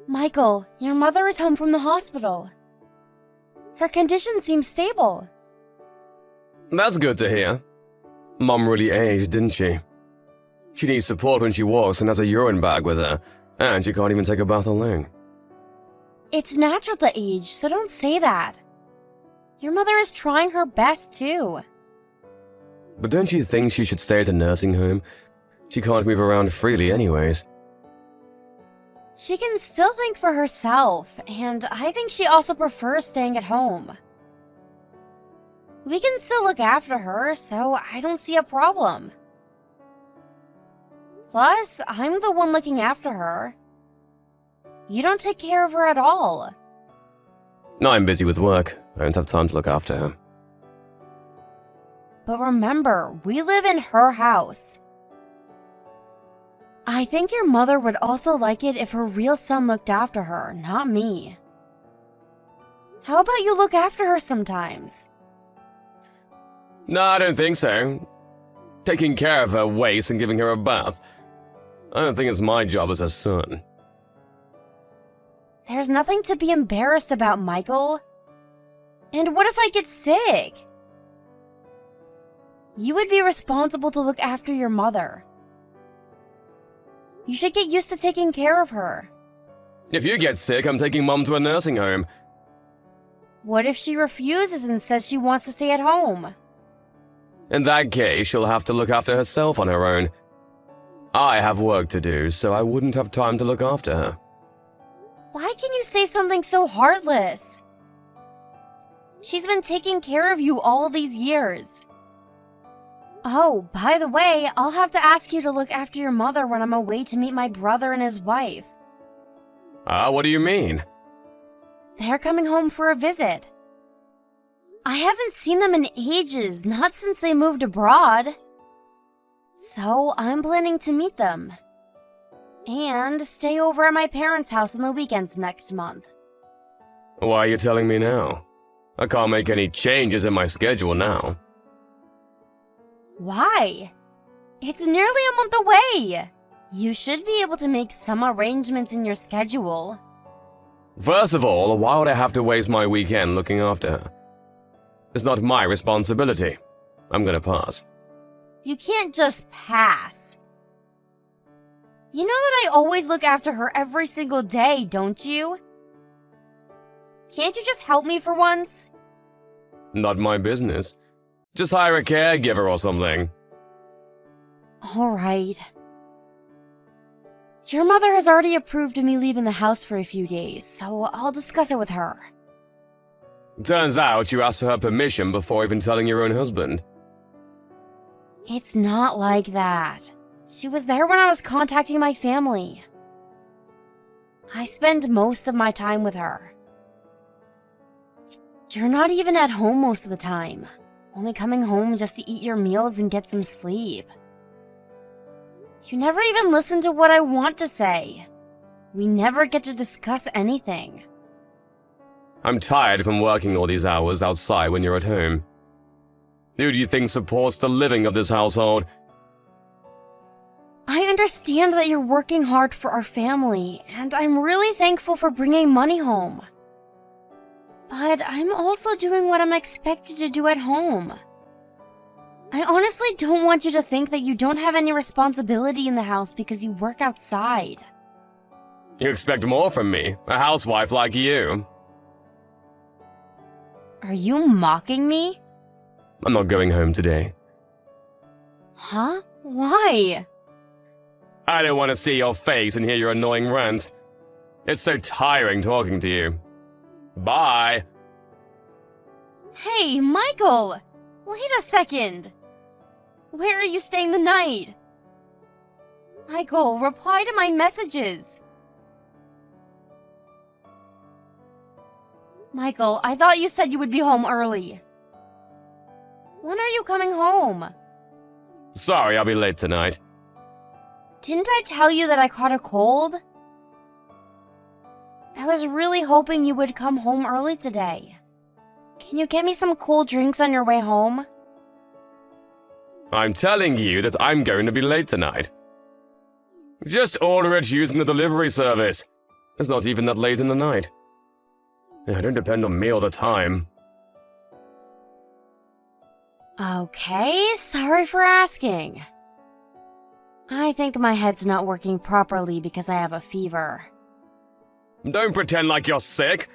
Michael, your mother is home from the hospital. Her condition seems stable. That's good to hear. Mom really aged, didn't she? She needs support when she walks and has a urine bag with her, and she can't even take a bath alone. It's natural to age, so don't say that. Your mother is trying her best, too. But don't you think she should stay at a nursing home? She can't move around freely anyways. She can still think for herself, and I think she also prefers staying at home. We can still look after her, so I don't see a problem. Plus, I'm the one looking after her. You don't take care of her at all. No, I'm busy with work. I don't have time to look after her. But remember, we live in her house. I think your mother would also like it if her real son looked after her, not me. How about you look after her sometimes? No, I don't think so. Taking care of her waste and giving her a bath. I don't think it's my job as her son. There's nothing to be embarrassed about, Michael. And what if I get sick? You would be responsible to look after your mother. You should get used to taking care of her. If you get sick, I'm taking Mom to a nursing home. What if she refuses and says she wants to stay at home? In that case, she'll have to look after herself on her own. I have work to do, so I wouldn't have time to look after her. Why can you say something so heartless? She's been taking care of you all these years. Oh, by the way, I'll have to ask you to look after your mother when I'm away to meet my brother and his wife. What do you mean? They're coming home for a visit. I haven't seen them in ages, not since they moved abroad. So I'm planning to meet them. And stay over at my parents' house on the weekends next month. Why are you telling me now? I can't make any changes in my schedule now. Why? It's nearly a month away. You should be able to make some arrangements in your schedule. First of all, why would I have to waste my weekend looking after her? It's not my responsibility. I'm gonna pass. You can't just pass. You know that I always look after her every single day, don't you? Can't you just help me for once? Not my business. Just hire a caregiver or something. Alright. Your mother has already approved of me leaving the house for a few days, so I'll discuss it with her. Turns out you asked for her permission before even telling your own husband. It's not like that. She was there when I was contacting my family. I spend most of my time with her. You're not even at home most of the time. Only coming home just to eat your meals and get some sleep. You never even listen to what I want to say. We never get to discuss anything. I'm tired from working all these hours outside when you're at home. Who do you think supports the living of this household? I understand that you're working hard for our family, and I'm really thankful for bringing money home. But I'm also doing what I'm expected to do at home. I honestly don't want you to think that you don't have any responsibility in the house because you work outside. You expect more from me, a housewife like you. Are you mocking me? I'm not going home today. Huh? Why? I don't want to see your face and hear your annoying rants. It's so tiring talking to you. Bye. Hey, Michael! Wait a second. Where are you staying the night? Michael, reply to my messages. Michael, I thought you said you would be home early. When are you coming home? Sorry, I'll be late tonight. Didn't I tell you that I caught a cold? I was really hoping you would come home early today. Can you get me some cold drinks on your way home? I'm telling you that I'm going to be late tonight. Just order it using the delivery service. It's not even that late in the night. Don't depend on me all the time. Okay, sorry for asking. I think my head's not working properly because I have a fever. Don't pretend like you're sick.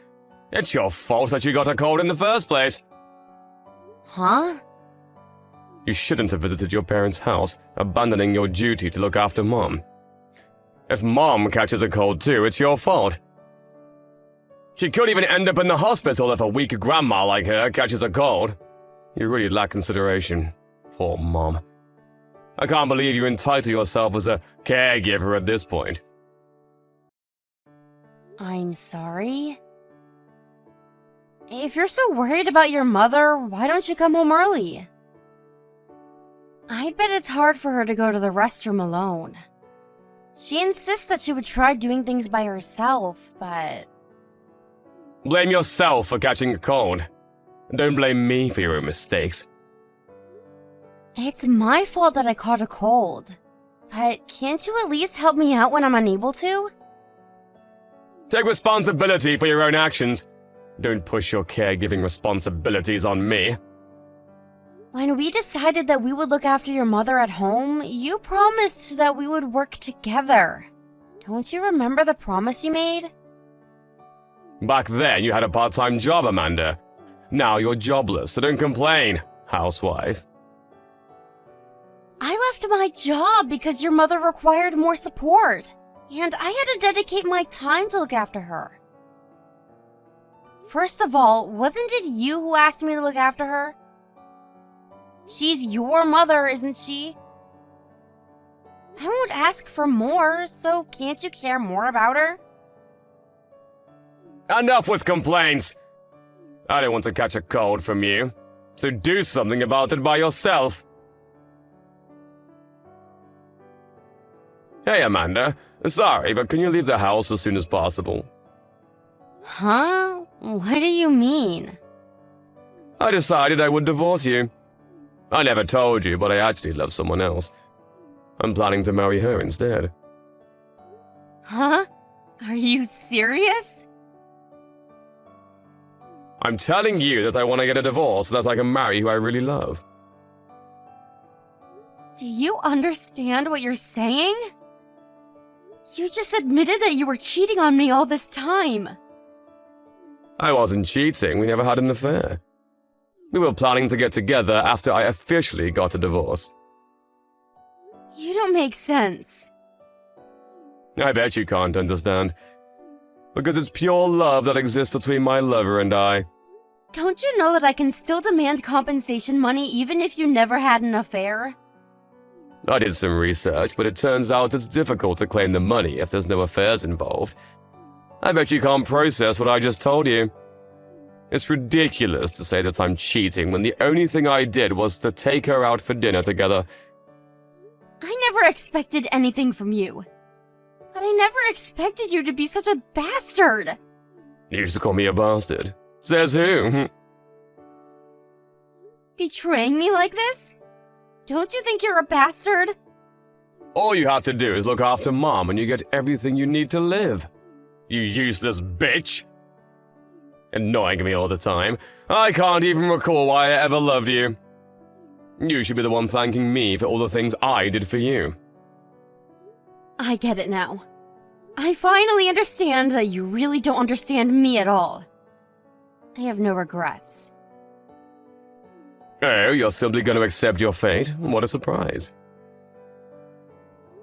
It's your fault that you got a cold in the first place. Huh? You shouldn't have visited your parents' house, abandoning your duty to look after Mom. If Mom catches a cold too, it's your fault. She could even end up in the hospital if a weak grandma like her catches a cold. You really lack consideration. Poor Mom. I can't believe you entitle yourself as a caregiver at this point. I'm sorry. If you're so worried about your mother, why don't you come home early? I bet it's hard for her to go to the restroom alone. She insists that she would try doing things by herself, but... Blame yourself for catching a cold. Don't blame me for your own mistakes. It's my fault that I caught a cold. But can't you at least help me out when I'm unable to? Take responsibility for your own actions. Don't push your caregiving responsibilities on me. When we decided that we would look after your mother at home, you promised that we would work together. Don't you remember the promise you made? Back then, you had a part-time job, Amanda. Now you're jobless, so don't complain, housewife. I left my job because your mother required more support, and I had to dedicate my time to look after her. First of all, wasn't it you who asked me to look after her? She's your mother, isn't she? I won't ask for more, so can't you care more about her? Enough with complaints! I don't want to catch a cold from you, so do something about it by yourself. Hey, Amanda. Sorry, but can you leave the house as soon as possible? Huh? What do you mean? I decided I would divorce you. I never told you, but I actually love someone else. I'm planning to marry her instead. Huh? Are you serious? I'm telling you that I want to get a divorce so that I can marry who I really love. Do you understand what you're saying? You just admitted that you were cheating on me all this time. I wasn't cheating, we never had an affair. We were planning to get together after I officially got a divorce. You don't make sense. I bet you can't understand. Because it's pure love that exists between my lover and I. Don't you know that I can still demand compensation money even if you never had an affair? I did some research, but it turns out it's difficult to claim the money if there's no affairs involved. I bet you can't process what I just told you. It's ridiculous to say that I'm cheating when the only thing I did was to take her out for dinner together. I never expected anything from you. But I never expected you to be such a bastard. You used to call me a bastard. Says who? Betraying me like this? Don't you think you're a bastard? All you have to do is look after Mom and you get everything you need to live. You useless bitch. Annoying me all the time. I can't even recall why I ever loved you. You should be the one thanking me for all the things I did for you. I get it now. I finally understand that you really don't understand me at all. I have no regrets. Oh, you're simply going to accept your fate? What a surprise.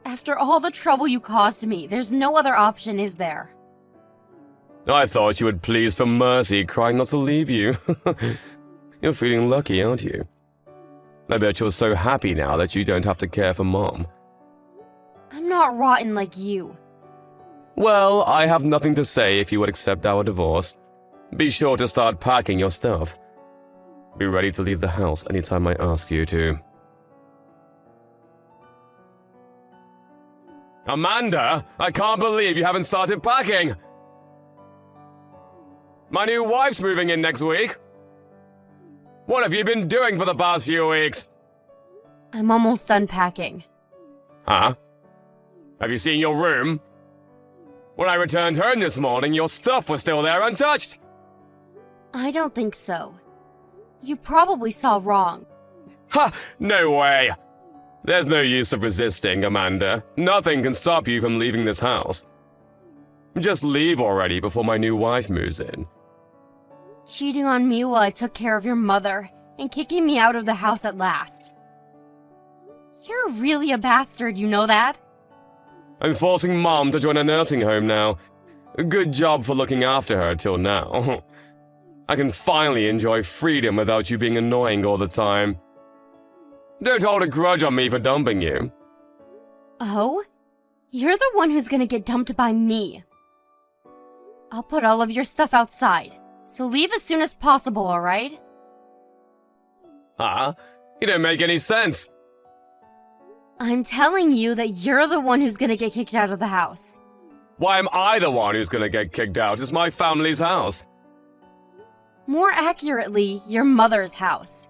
After all the trouble you caused me, there's no other option, is there? I thought you would plead for mercy, crying not to leave you. You're feeling lucky, aren't you? I bet you're so happy now that you don't have to care for Mom. I'm not rotten like you. Well, I have nothing to say if you would accept our divorce. Be sure to start packing your stuff. Be ready to leave the house anytime I ask you to. Amanda, I can't believe you haven't started packing! My new wife's moving in next week. What have you been doing for the past few weeks? I'm almost done packing. Huh? Have you seen your room? When I returned home this morning, your stuff was still there untouched. I don't think so. You probably saw wrong. Ha! No way! There's no use of resisting, Amanda. Nothing can stop you from leaving this house. Just leave already before my new wife moves in. Cheating on me while I took care of your mother and kicking me out of the house at last. You're really a bastard, you know that? I'm forcing Mom to join a nursing home now. Good job for looking after her till now. I can finally enjoy freedom without you being annoying all the time. Don't hold a grudge on me for dumping you. Oh? You're the one who's gonna get dumped by me. I'll put all of your stuff outside, so leave as soon as possible, alright? Huh? You don't make any sense. I'm telling you that you're the one who's gonna get kicked out of the house. Why am I the one who's gonna get kicked out? It's my family's house. More accurately, your mother's house.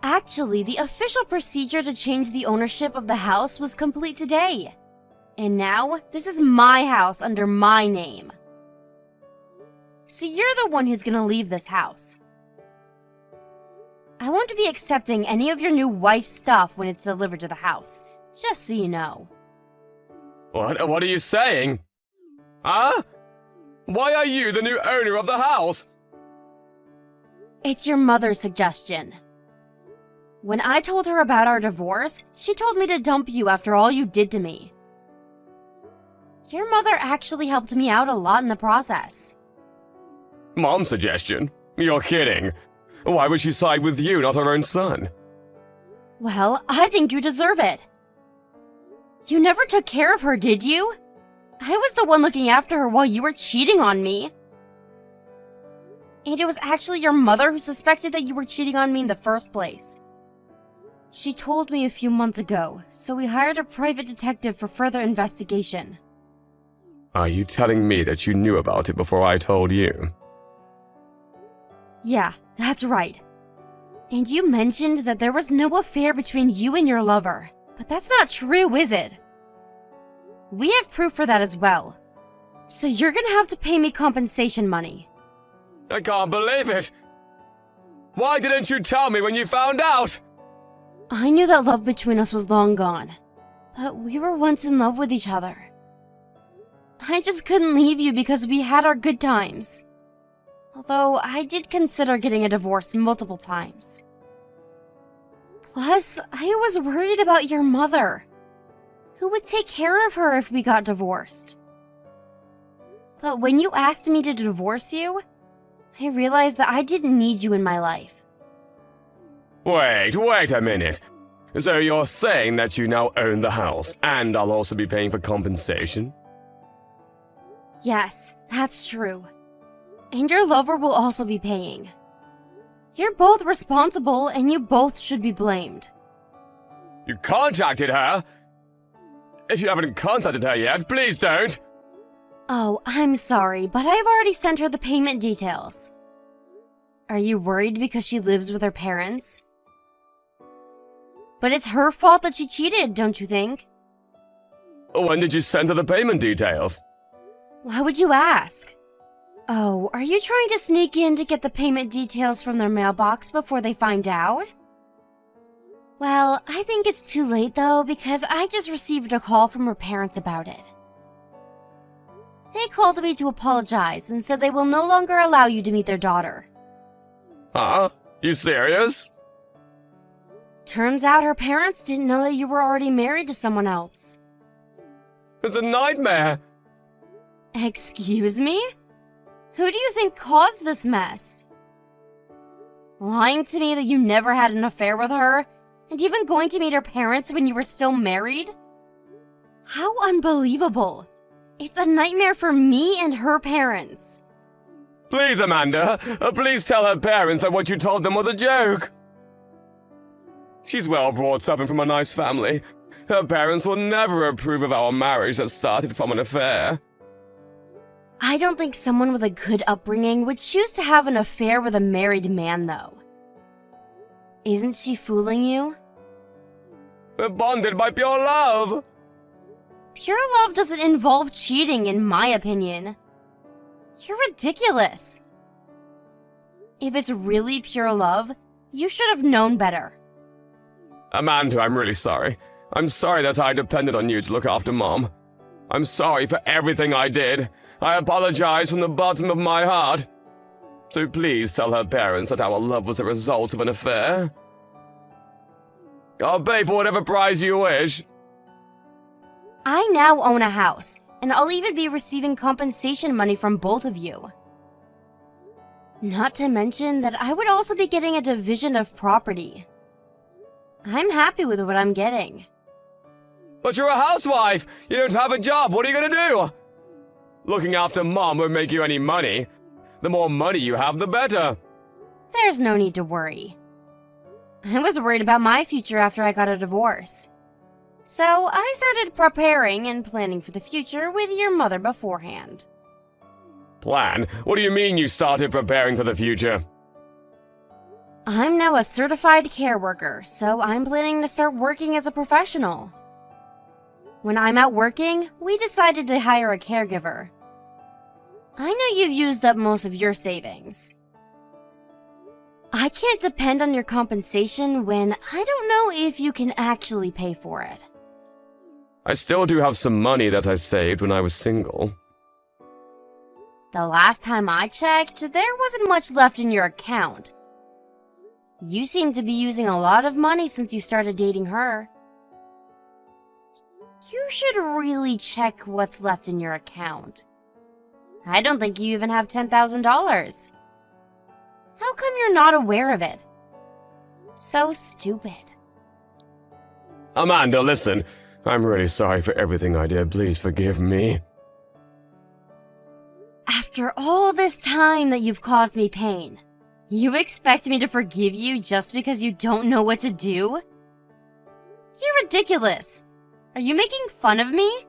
Actually, the official procedure to change the ownership of the house was complete today. And now, this is my house under my name. So you're the one who's gonna leave this house. I won't be accepting any of your new wife's stuff when it's delivered to the house, just so you know. What are you saying? Huh? Why are you the new owner of the house? It's your mother's suggestion. When I told her about our divorce, she told me to dump you after all you did to me. Your mother actually helped me out a lot in the process. Mom's suggestion? You're kidding. Why would she side with you, not her own son? Well, I think you deserve it. You never took care of her, did you? I was the one looking after her while you were cheating on me. And it was actually your mother who suspected that you were cheating on me in the first place. She told me a few months ago, so we hired a private detective for further investigation. Are you telling me that you knew about it before I told you? Yeah, that's right. And you mentioned that there was no affair between you and your lover, but that's not true, is it? We have proof for that as well. So you're gonna have to pay me compensation money. I can't believe it! Why didn't you tell me when you found out? I knew that love between us was long gone, but we were once in love with each other. I just couldn't leave you because we had our good times. Although I did consider getting a divorce multiple times. Plus, I was worried about your mother. Who would take care of her if we got divorced? But when you asked me to divorce you, I realized that I didn't need you in my life. Wait a minute. So you're saying that you now own the house, and I'll also be paying for compensation? Yes, that's true. And your lover will also be paying. You're both responsible, and you both should be blamed. You contacted her? If you haven't contacted her yet, please don't! Oh, I'm sorry, but I've already sent her the payment details. Are you worried because she lives with her parents? But it's her fault that she cheated, don't you think? When did you send her the payment details? Why would you ask? Oh, are you trying to sneak in to get the payment details from their mailbox before they find out? Well, I think it's too late though, because I just received a call from her parents about it. They called me to apologize and said they will no longer allow you to meet their daughter. Huh? You serious? Turns out her parents didn't know that you were already married to someone else. It's a nightmare! Excuse me? Who do you think caused this mess? Lying to me that you never had an affair with her, and even going to meet her parents when you were still married? How unbelievable! It's a nightmare for me and her parents. Please, Amanda, please tell her parents that what you told them was a joke. She's well brought up and from a nice family. Her parents will never approve of our marriage that started from an affair. I don't think someone with a good upbringing would choose to have an affair with a married man, though. Isn't she fooling you? We're bonded by pure love. Pure love doesn't involve cheating, in my opinion. You're ridiculous. If it's really pure love, you should have known better. Amanda, I'm really sorry. I'm sorry that I depended on you to look after Mom. I'm sorry for everything I did. I apologize from the bottom of my heart. So please tell her parents that our love was a result of an affair. I'll pay for whatever price you wish. I now own a house, and I'll even be receiving compensation money from both of you. Not to mention that I would also be getting a division of property. I'm happy with what I'm getting. But you're a housewife! You don't have a job, what are you gonna do? Looking after Mom won't make you any money. The more money you have, the better. There's no need to worry. I was worried about my future after I got a divorce. So I started preparing and planning for the future with your mother beforehand. Plan? What do you mean you started preparing for the future? I'm now a certified care worker, so I'm planning to start working as a professional. When I'm out working, we decided to hire a caregiver. I know you've used up most of your savings. I can't depend on your compensation when I don't know if you can actually pay for it. I still do have some money that I saved when I was single. The last time I checked, there wasn't much left in your account. You seem to be using a lot of money since you started dating her. You should really check what's left in your account. I don't think you even have $10,000. How come you're not aware of it? So stupid. Amanda, listen. I'm really sorry for everything I did. Please forgive me. After all this time that you've caused me pain, you expect me to forgive you just because you don't know what to do? You're ridiculous. Are you making fun of me?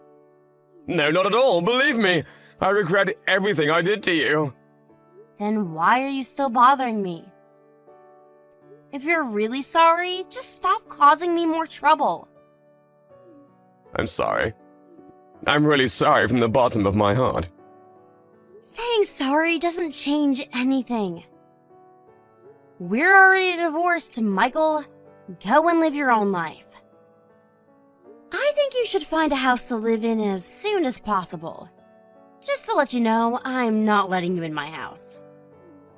No, not at all. Believe me. I regret everything I did to you. Then why are you still bothering me? If you're really sorry, just stop causing me more trouble. I'm sorry. I'm really sorry from the bottom of my heart. Saying sorry doesn't change anything. We're already divorced, Michael. Go and live your own life. I think you should find a house to live in as soon as possible. Just to let you know, I'm not letting you in my house.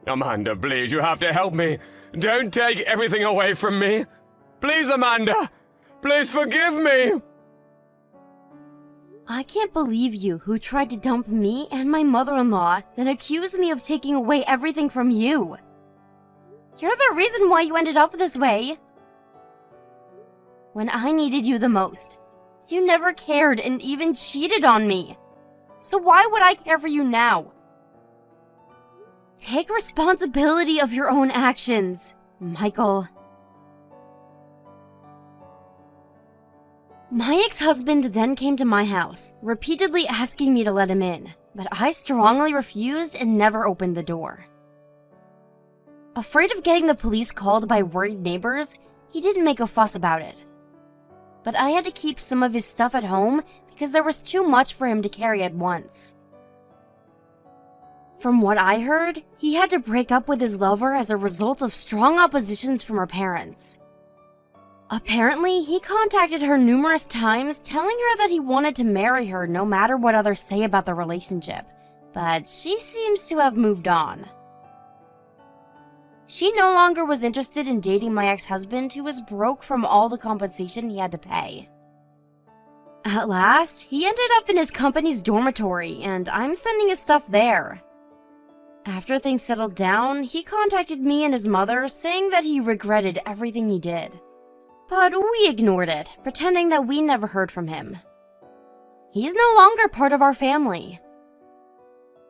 Amanda, please, you have to help me. Don't take everything away from me. Please, Amanda. Please forgive me. I can't believe you who tried to dump me and my mother-in-law, then accused me of taking away everything from you. You're the reason why you ended up this way. When I needed you the most, you never cared and even cheated on me. So why would I care for you now? Take responsibility of your own actions, Michael. My ex-husband then came to my house, repeatedly asking me to let him in, but I strongly refused and never opened the door. Afraid of getting the police called by worried neighbors, he didn't make a fuss about it. But I had to keep some of his stuff at home because there was too much for him to carry at once. From what I heard, he had to break up with his lover as a result of strong oppositions from her parents. Apparently, he contacted her numerous times telling her that he wanted to marry her no matter what others say about the relationship, but she seems to have moved on. She no longer was interested in dating my ex-husband, who was broke from all the compensation he had to pay. At last, he ended up in his company's dormitory, and I'm sending his stuff there. After things settled down, he contacted me and his mother, saying that he regretted everything he did. But we ignored it, pretending that we never heard from him. He's no longer part of our family.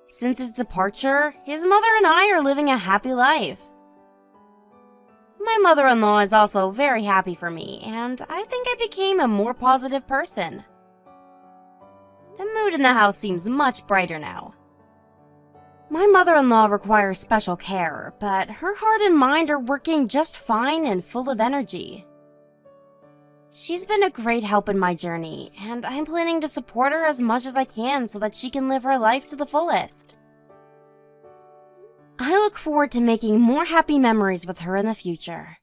Since his departure, his mother and I are living a happy life. My mother-in-law is also very happy for me, and I think I became a more positive person. The mood in the house seems much brighter now. My mother-in-law requires special care, but her heart and mind are working just fine and full of energy. She's been a great help in my journey, and I'm planning to support her as much as I can so that she can live her life to the fullest. I look forward to making more happy memories with her in the future.